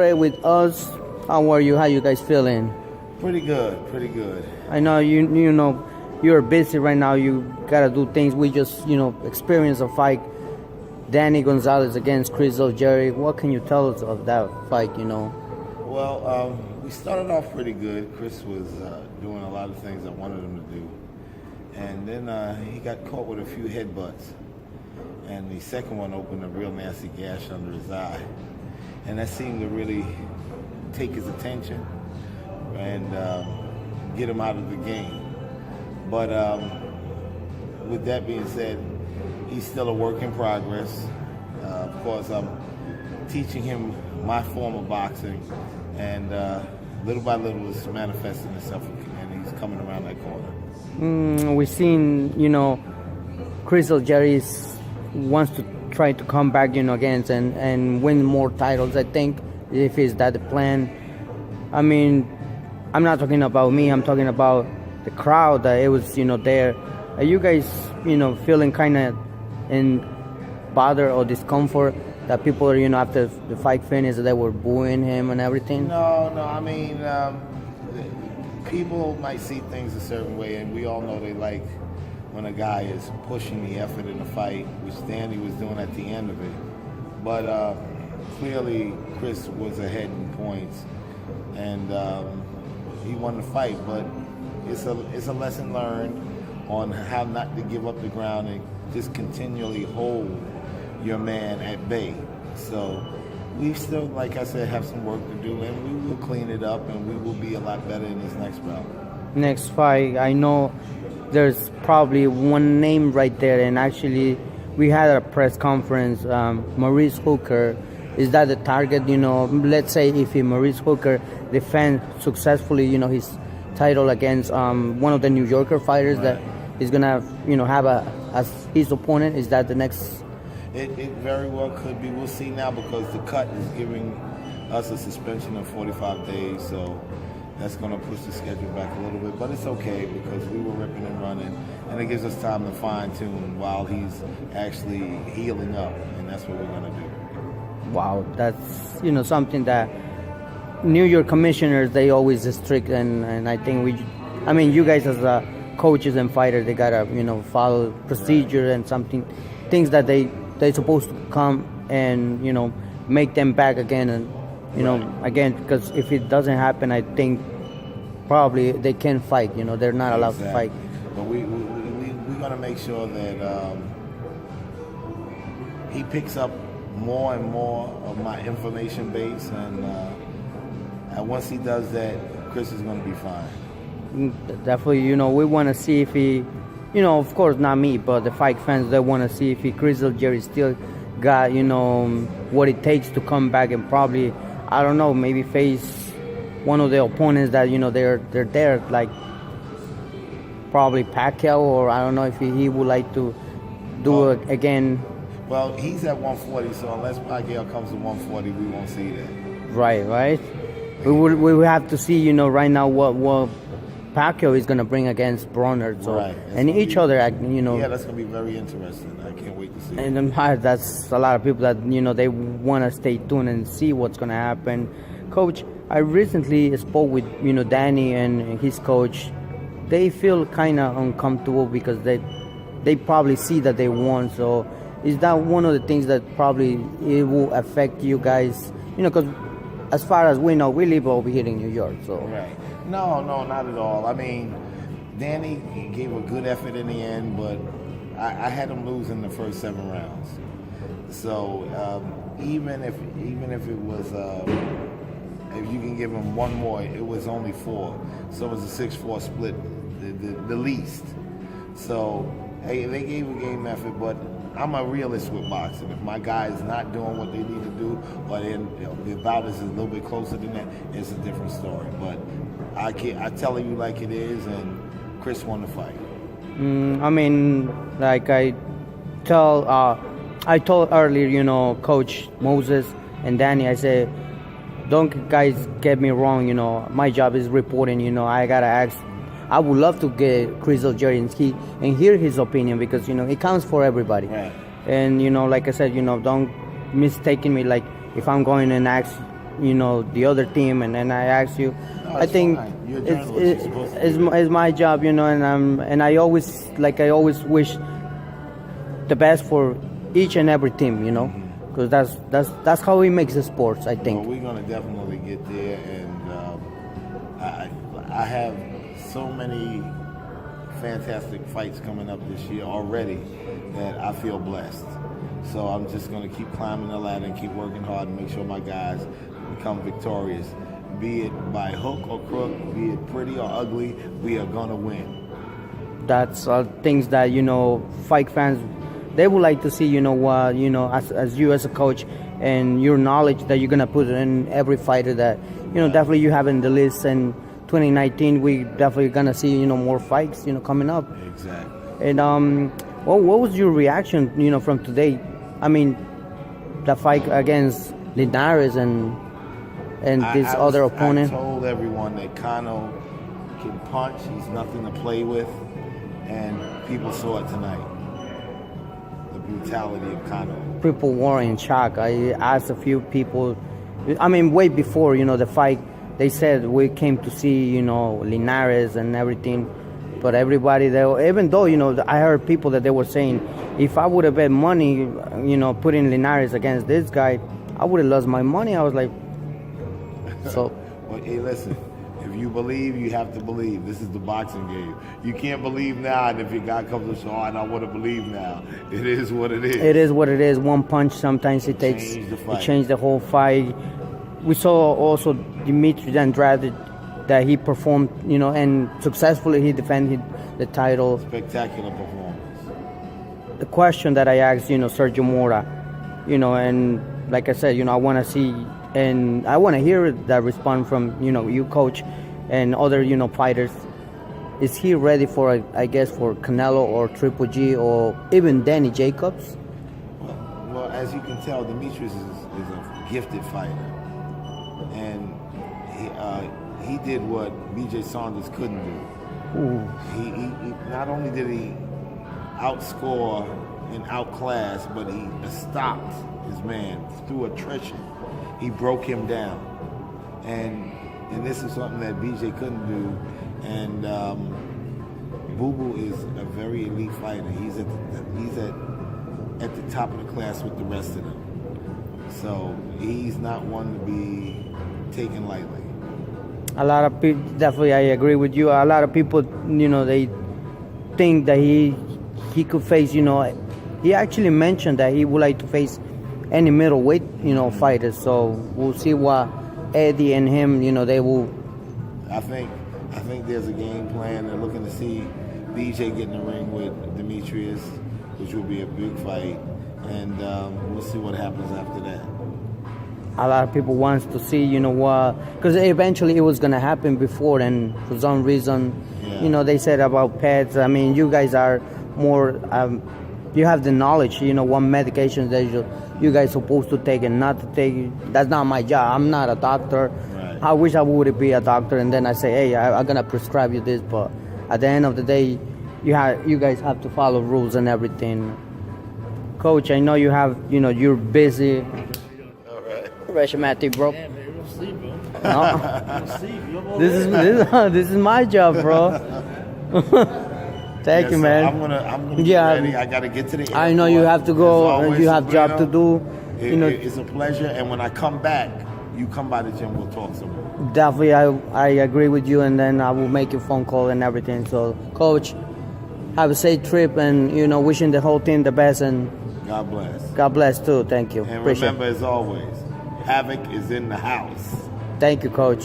With us, how are you? How you guys feeling? Pretty good, pretty good. I know you know you're busy right now. You gotta do things. We just experienced a fight, Danny Gonzalez against Chris Algieri. What can you tell us of that fight? Well, we started off pretty good. Chris was doing a lot of things I wanted him to do. And then he got caught with a few headbutts. And the second one opened a real nasty gash under his eye. And that seemed to really take his attention and get him out of the game. But with that being said, he's still a work in progress. Of course, I'm teaching him my form of boxing, and little by little it's manifesting itself, and he's coming around that corner. We've seen, Chris Algieri wants to try to come back, against and win more titles, I think, if is that the plan. I mean, I'm not talking about me, I'm talking about the crowd that it was, there. Are you guys, feeling kind of in bother or discomfort that people are, after the fight finished, they were booing him and everything? No, I mean, people might see things a certain way, and we all know they like when a guy is pushing the effort in the fight, which Danny was doing at the end of it. But clearly, Chris was ahead in points, and he won the fight. But it's a lesson learned on how not to give up the ground and just continually hold your man at bay. So we still, like I said, have some work to do, and we will clean it up, and we will be a lot better in this next round. Next fight, I know there's probably one name right there, and actually we had a press conference, Maurice Hooker. Is that the target? Let's say if Maurice Hooker defends successfully, his title against one of the New Yorker fighters, right, that he's gonna, have as his opponent. Is that the next? It very well could be. We'll see now, because the cut is giving us a suspension of 45 days, so that's going to push the schedule back a little bit. But it's okay, because we were ripping and running, and it gives us time to fine-tune while he's actually healing up, and that's what we're going to do. Wow, that's, something that New York commissioners, they always strict, and I think you guys as coaches and fighters, they got to, follow procedure, right, and something, things that they're supposed to come and, make them back again, and, right, again, because if it doesn't happen, I think probably they can't fight, they're not allowed to fight. But we're going to make sure that he picks up more and more of my information base, and once he does that, Chris is going to be fine. Definitely, we want to see if he, of course not me, but the fight fans, they want to see if Chris Algieri still got, what it takes to come back and probably, I don't know, maybe face one of the opponents that, they're there, like probably Pacquiao, or I don't know if he would like to do it again. Well, he's at 140, so unless Pacquiao comes to 140, we won't see that. Right. We will have to see, right now what Pacquiao is going to bring against Bronner, so, right, and each other, Yeah, that's going to be very interesting. I can't wait to see it. And that's a lot of people that, they want to stay tuned and see what's going to happen. Coach, I recently spoke with, Danny and his coach. They feel kind of uncomfortable because they probably see that they won. So is that one of the things that probably it will affect you guys? Because as far as we know, we live over here in New York. So right. No, not at all. I mean, Danny gave a good effort in the end, but I had him lose in the first 7 rounds. So even if it was, if you can give him one more, it was only 4. So it was a 6-4 split, the least. So hey, they gave a game effort, but I'm a realist with boxing. If my guy is not doing what they need to do, or the bout is a little bit closer than that, it's a different story. But I tell you like it is, and Chris won the fight. Like I told earlier, Coach Moses and Danny, I said, don't guys get me wrong, my job is reporting, I gotta ask. I would love to get Chris Algieri and hear his opinion, because it counts for everybody. Right. And like I said, don't mistake me, like if I'm going and ask the other team, and then I ask you. No, I it's think fine. You're a journalist. You're supposed to do it's my job, and I always wish the best for each and every team, because that's how we make the sports. I think. Well, we're gonna definitely get there, and I have so many fantastic fights coming up this year already that I feel blessed. So I'm just going to keep climbing the ladder and keep working hard and make sure my guys become victorious. Be it by hook or crook, be it pretty or ugly, we are going to win. That's things that fight fans, they would like to see. As you as a coach and your knowledge that you're gonna put in every fighter that definitely you have in the list. And 2019, we definitely gonna see more fights coming up. Exactly. And what was your reaction from today? I mean, the fight against Linares and this other opponent. I told everyone that Kano can punch. He's nothing to play with, and people saw it tonight. The brutality of Kano. People were in shock. I asked a few people. I mean, way before the fight, they said we came to see Linares and everything. But everybody there, even though I heard people that they were saying, if I would have bet money, putting Linares against this guy, I would have lost my money. I was like, so. Well, hey, listen. If you believe, you have to believe. This is the boxing game. You can't believe now, and if your guy comes to show, and I want to believe now. It is what it is. It is what it is. One punch sometimes it takes. It changed the whole fight. We saw also Dimitri Andrade that he performed, and successfully he defended the title. Spectacular performance. The question that I asked, Sergio Mora, and like I said, I want to see and I want to hear that response from you, coach, and other fighters. Is he ready for I guess for Canelo or Triple G or even Danny Jacobs? Well, as you can tell, Demetrius is a gifted fighter, and he did what B.J. Saunders couldn't do. He not only did he outscore and outclass, but he stopped his man through attrition. He broke him down, and this is something that BJ couldn't do. And Boo Boo is a very elite fighter. He's at the top of the class with the rest of them. So he's not one to be taken lightly. A lot of people, definitely, I agree with you. A lot of people, they think that he could face, he actually mentioned that he would like to face any middleweight, fighters. So we'll see what Eddie and him, they will. I think there's a game plan. They're looking to see BJ get in the ring with Demetrius, which will be a big fight, and we'll see what happens after that. A lot of people wants to see, because eventually it was gonna happen before, and for some reason, they said about pets. I mean, you guys are more. You have the knowledge, what medications that you guys supposed to take and not to take. That's not my job. I'm not a doctor. Right. I wish I would be a doctor, and then I say, hey, I'm gonna prescribe you this. But at the end of the day, you guys have to follow rules and everything. Coach, I know you have, you're busy. All right. Reshmati, bro. Yeah, man, you don't sleep, bro. No. You don't sleep. You up all This is my job, bro. Thank you, man. I'm gonna get ready. I gotta get to the airport. I know you have to go. Always, You have job to do. It's a pleasure, and when I come back, you come by the gym. We'll talk some more. Definitely, I agree with you, and then I will make a phone call and everything. So, Coach, have a safe trip, and wishing the whole team the best, and God bless. God bless too. Thank you. And Appreciate remember, as always, Havoc is in the house. Thank you, Coach.